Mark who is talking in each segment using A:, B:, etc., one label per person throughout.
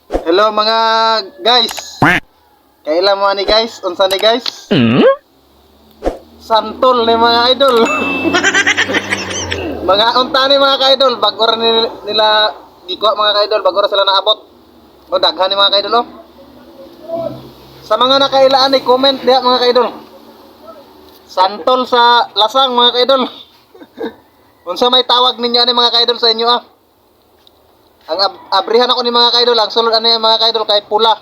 A: Hello mga guys. Kailan mo ni guys? Unsa ni guys? Santol ni mga idol. Mga unta ni mga ka-idol, bago ra nila gikuha mga ka-idol, bago ra sila naabot. O daghan ni mga ka-idol oh. Sa mga nakailaan ni comment diha mga ka-idol. Santol sa lasang mga ka-idol. Unsa may tawag ninyo ani mga ka-idol sa inyo ah? Ang abrihan ako ni mga ka-idol, ang sulod ani mga ka-idol kay pula.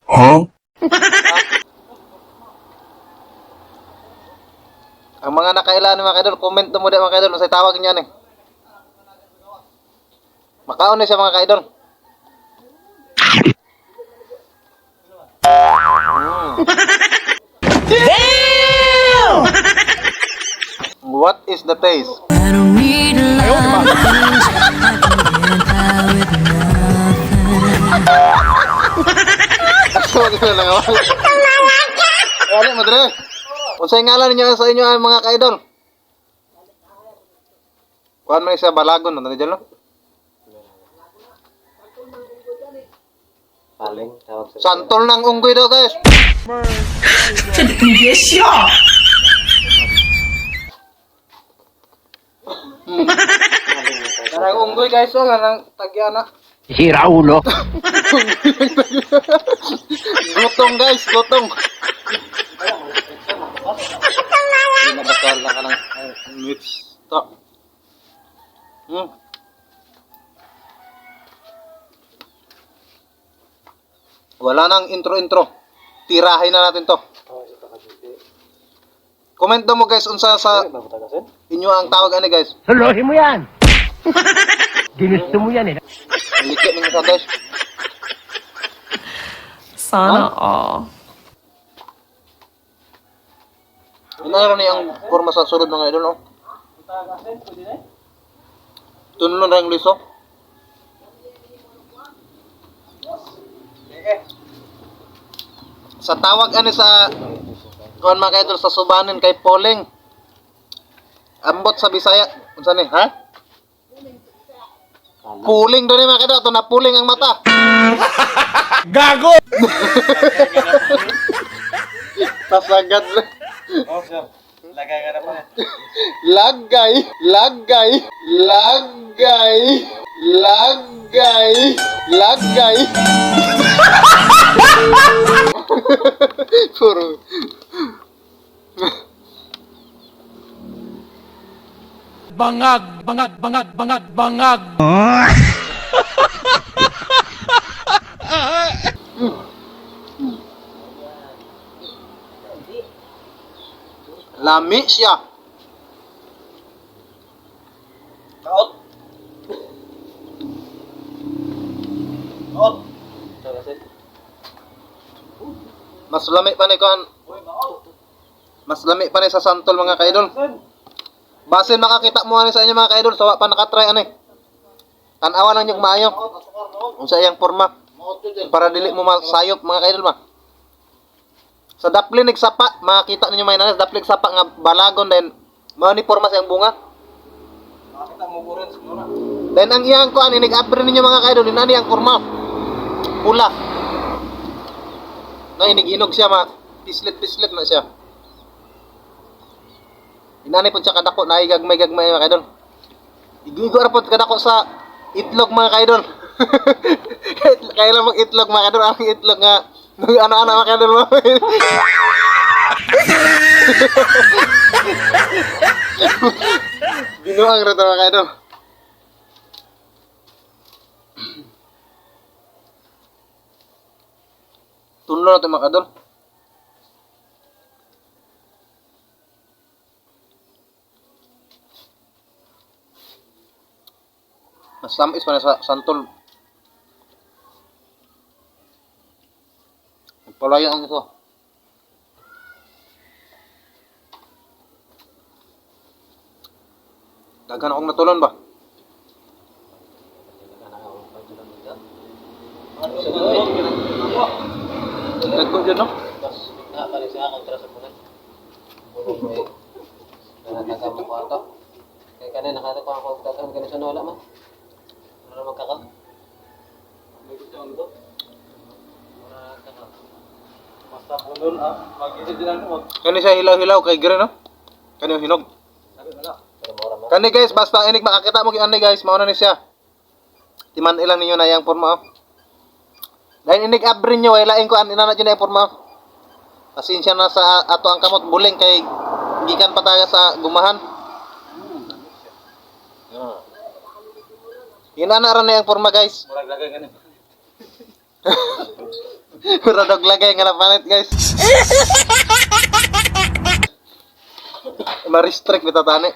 B: Huh?
A: Ang mga nakailan ni mga ka-idol, comment mo di mga ka-idol, unsay tawag niya ni. Makaon na siya mga ka-idol.
C: Damn!
A: What is the taste?
C: I don't need a lot of things. I can get by with nothing.
A: Aso mo na nga. Ano madre? Unsay ngalan niyo sa inyo ang mga ka-idol? Kuan man siya balagon no diyan no?
D: Paling tawag sa
A: Santol ng unggoy daw guys. Karang unggoy guys oh nang tagyana.
B: Sira ulo.
A: Gutong guys, gutong. Nabasal lang ka ng mix. To. Wala nang intro-intro. Tirahin na natin to. Comment mo guys unsa sa inyo ang tawag ani guys.
B: Suluhin mo yan. Ginusto mo yan eh.
A: Ang likit ng isa guys.
E: Sana all.
A: Ano ni ang forma sa sulod mga idol no? Tunlo na yung liso. Sa tawag ani sa kuan mga idol sa subanin kay Poling. Ambot sa Bisaya. Unsa ni, ha? Puling do ni mga idol, to na puling ang mata.
B: Gago!
A: Pasagad.
D: Oh, sir. Lagay ka na pa.
A: Lagay, lagay, lagay, lagay, lagay. Puro.
B: Bangag, bangag, bangag, bangag, bangag.
A: Lami siya. Kaot. Kaot. Mas lami pa ni kuan. Mas lami pa ni sa santol mga kaidol. Base makakita mo ani sa inyo mga kaidol, sawa pa nakatry ani. Tan-awan lang yung maayo. Unsa iyang forma para dili mo masayop mga kaidol ba. Sa daplin nagsapa, makita ninyo may nanas daplin sapa nga balagon then mao ni forma sa iyang bunga. Makita mo ko rin siguro. Then ang iyang kuan inig-apre ninyo mga kaidol, dinani ang forma. Pula. No inig-inog siya pislit-pislit na siya. Inani po siya kadako, naigagmay-gagmay mga kaidol. Igigo ra po kadako sa itlog mga kaidol. Kailan mag itlog mga kaidol, ang itlog nga ano-ano mga kaidol mo. Binuang rito mga kaidol. Tunlo na ito mga kaidol. Mas tamis pa na sa santol. Palayan ang ito. Daghan akong natulon ba? Dagko dyan no?
D: Nakakali siya kontra sa punan. Nakakama ko ato. Kaya kanina nakata ko ako kagtagan kanina sa wala man. Ano magkaka? Basta po nun, mag-isip din ang lumot.
A: Kani siya hilaw-hilaw kay Gre, no? Kani yung hinog.
D: Sabi mo lang. Pero mura man.
A: Kani guys, basta inig makakita mo kani guys, mauna ni siya. Timan ilang ninyo na yang porma. Dahil inig abrin nyo, lain ko an inana dyan na yung porma. Pasensya na sa ato ang kamot buling kay gikan pa tayo sa gumahan. Inana ran na yung porma guys.
D: Murag lagay ka na.
A: Radog lagay nga na panit guys. Ma-restrict bita tani.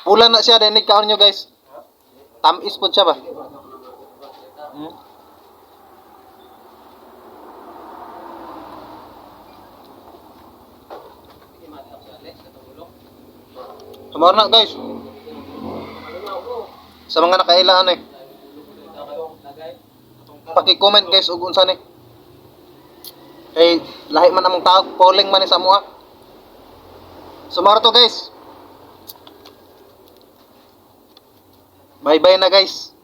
A: Pula na siya, dinig kaon nyo guys. Tamis po siya ba? Sumor na guys. Sa mga nakailaan eh. Paki-comment guys ug unsa ni. Kay lahi man among tawag, polling man ni sa mua. Sumar to guys. Bye bye na guys.